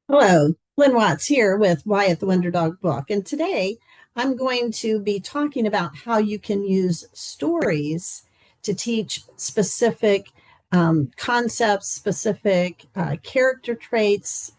Hello, Lynn Watts here with Wyatt the Wonder Dog book. And today I'm going to be talking about how you can use stories to teach specific concepts, specific character traits,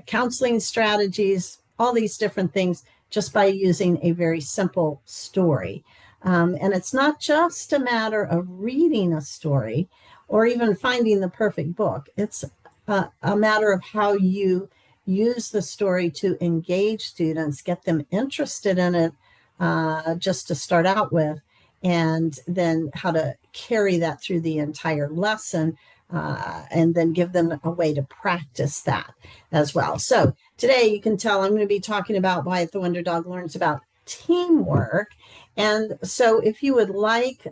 counseling strategies, all these different things just by using a very simple story. And it's not just a matter of reading a story or even finding the perfect book. It's a matter of how you use the story to engage students, get them interested in it just to start out with, and then how to carry that through the entire lesson, and then give them a way to practice that as well. So today you can tell I'm going to be talking about why the Wonder Dog learns about teamwork. And so if you would like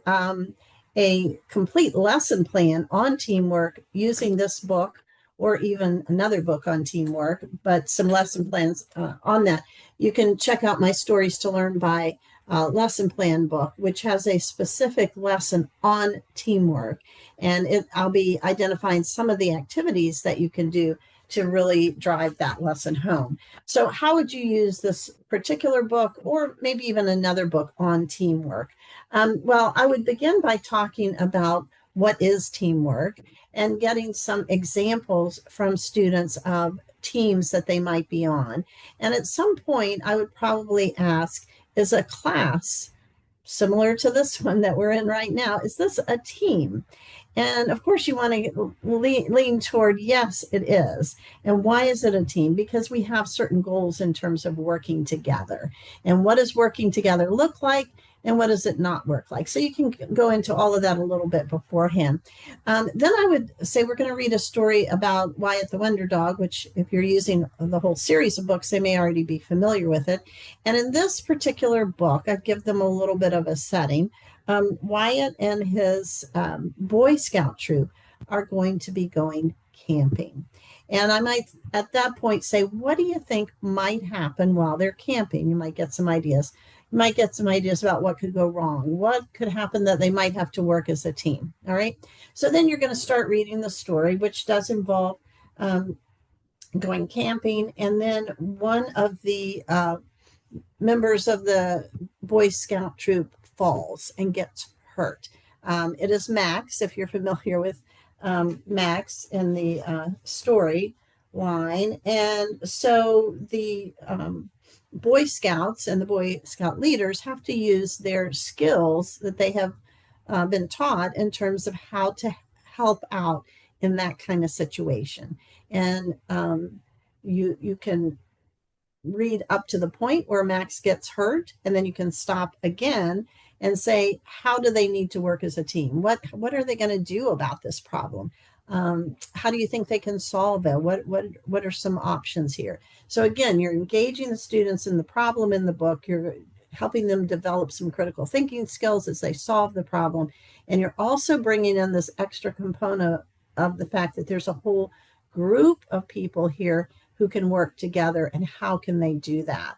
a complete lesson plan on teamwork using this book or even another book on teamwork, but some lesson plans on that, you can check out my Stories to Learn by lesson plan book, which has a specific lesson on teamwork. And I'll be identifying some of the activities that you can do to really drive that lesson home. So, how would you use this particular book or maybe even another book on teamwork? Well, I would begin by talking about what is teamwork and getting some examples from students of teams that they might be on. And at some point, I would probably ask, is a class similar to this one that we're in right now, is this a team? And of course, you want to lean toward yes, it is. And why is it a team? Because we have certain goals in terms of working together. And what does working together look like? And what does it not work like? So you can go into all of that a little bit beforehand. Then I would say we're going to read a story about Wyatt the Wonder Dog, which, if you're using the whole series of books, they may already be familiar with it. And in this particular book, I give them a little bit of a setting. Wyatt and his Boy Scout troop are going to be going camping. And I might at that point say, what do you think might happen while they're camping? You might get some ideas. You might get some ideas about what could go wrong, what could happen that they might have to work as a team. All right. So then you're going to start reading the story, which does involve going camping. And then one of the members of the Boy Scout troop falls and gets hurt. It is Max, if you're familiar with Max in the story line. And so the Boy Scouts and the Boy Scout leaders have to use their skills that they have been taught in terms of how to help out in that kind of situation. And you can read up to the point where Max gets hurt, and then you can stop again and say, how do they need to work as a team? What are they going to do about this problem? How do you think they can solve it? What are some options here? So again, you're engaging the students in the problem in the book. You're helping them develop some critical thinking skills as they solve the problem, and you're also bringing in this extra component of the fact that there's a whole group of people here who can work together, and how can they do that?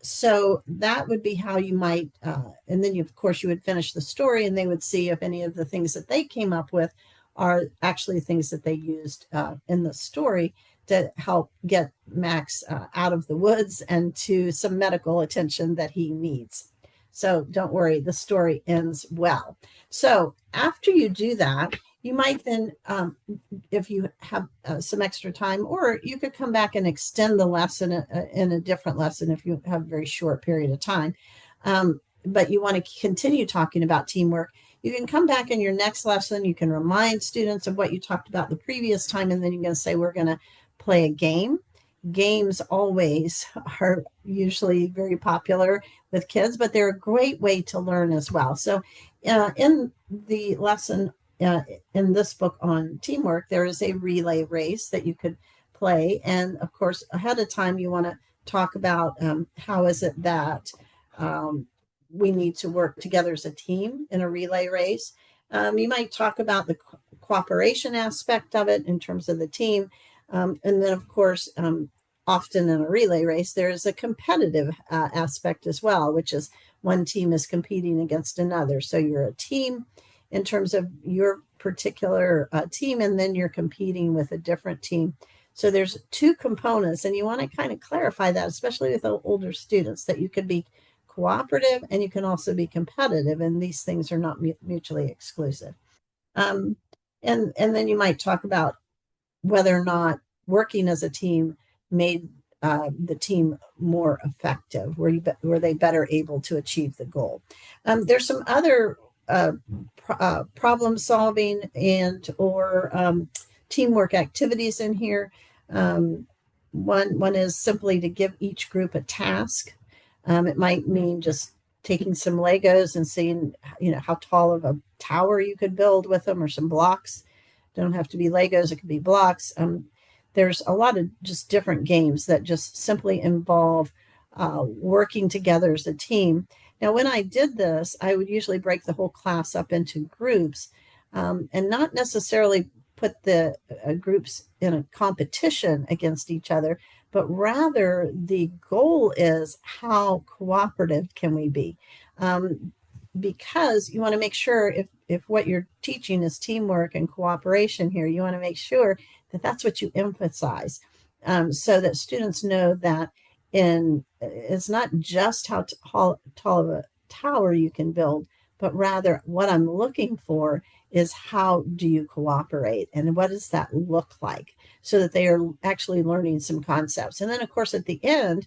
So that would be how you might, and then of course you would finish the story and they would see if any of the things that they came up with are actually things that they used in the story to help get Max out of the woods and to some medical attention that he needs. So don't worry, the story ends well. So after you do that, you might then, if you have some extra time, or you could come back and extend the lesson in a different lesson if you have a very short period of time. But you want to continue talking about teamwork. You can come back in your next lesson. You can remind students of what you talked about the previous time, and then you're going to say, we're going to play a game. Games always are usually very popular with kids, but they're a great way to learn as well. So in the lesson in this book on teamwork, there is a relay race that you could play. And of course, ahead of time, you want to talk about how is it that we need to work together as a team in a relay race. You might talk about the cooperation aspect of it in terms of the team. And then, of course, often in a relay race, there is a competitive aspect as well, which is one team is competing against another. So you're a team in terms of your particular team, and then you're competing with a different team. So there's two components, and you want to kind of clarify that, especially with older students, that you could be cooperative and you can also be competitive, and these things are not mutually exclusive. Um, and then you might talk about whether or not working as a team made the team more effective. Were they better able to achieve the goal? There's some other uh, problem solving and or teamwork activities in here. Um, one is simply to give each group a task. It might mean just taking some Legos and seeing, how tall of a tower you could build with them, or some blocks. Don't have to be Legos, it could be blocks. There's a lot of just different games that just simply involve working together as a team. Now, when I did this, I would usually break the whole class up into groups, and not necessarily put the groups in a competition against each other, but rather the goal is how cooperative can we be? Because you want to make sure, if what you're teaching is teamwork and cooperation here, you want to make sure that that's what you emphasize, so that students know that it's not just how tall of a tower you can build, but rather what I'm looking for is how do you cooperate and what does that look like, so that they are actually learning some concepts. And then, of course, at the end,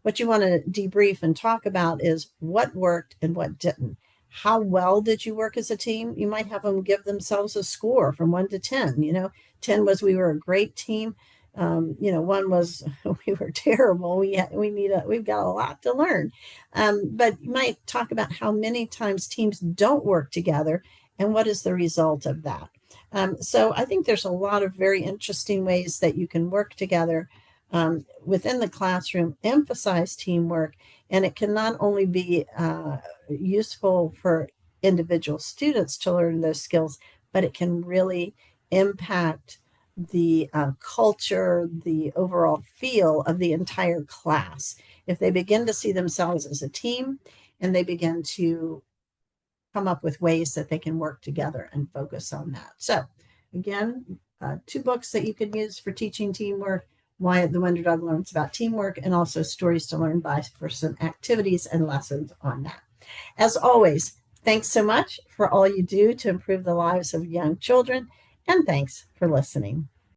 what you want to debrief and talk about is what worked and what didn't. How well did you work as a team? You might have them give themselves a score from 1 to 10. 10 was we were a great team. 1 was we were terrible. We've got a lot to learn. But you might talk about how many times teams don't work together and what is the result of that. So I think there's a lot of very interesting ways that you can work together within the classroom, emphasize teamwork, and it can not only be useful for individual students to learn those skills, but it can really impact the culture, the overall feel of the entire class. If they begin to see themselves as a team and they begin to come up with ways that they can work together and focus on that. So, again, 2 books that you can use for teaching teamwork: Why the Wonder Dog Learns About Teamwork, and also Stories to Learn By, for some activities and lessons on that. As always, thanks so much for all you do to improve the lives of young children, and thanks for listening.